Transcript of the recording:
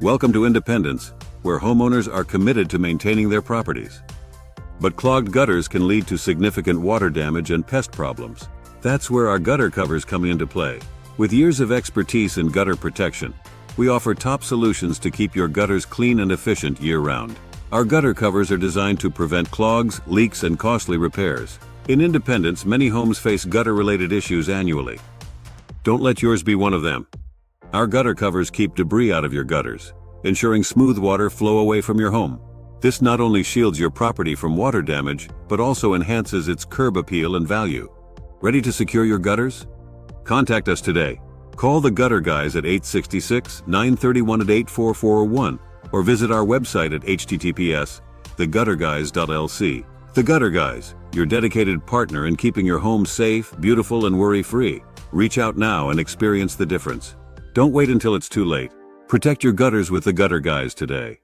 Welcome to Independence, where homeowners are committed to maintaining their properties. But clogged gutters can lead to significant water damage and pest problems. That's where our gutter covers come into play. With years of expertise in gutter protection, we offer top solutions to keep your gutters clean and efficient year-round. Our gutter covers are designed to prevent clogs, leaks, and costly repairs. In Independence, many homes face gutter-related issues annually. Don't let yours be one of them. Our gutter covers keep debris out of your gutters, ensuring smooth water flow away from your home. This not only shields your property from water damage, but also enhances its curb appeal and value. Ready to secure your gutters? Contact us today. Call the Gutter Guys at 866-931-8441 or visit our website at https://thegutterguys.lc. The Gutter Guys, your dedicated partner in keeping your home safe, beautiful, and worry-free. Reach out now and experience the difference. Don't wait until it's too late. Protect your gutters with the Gutter Guys today.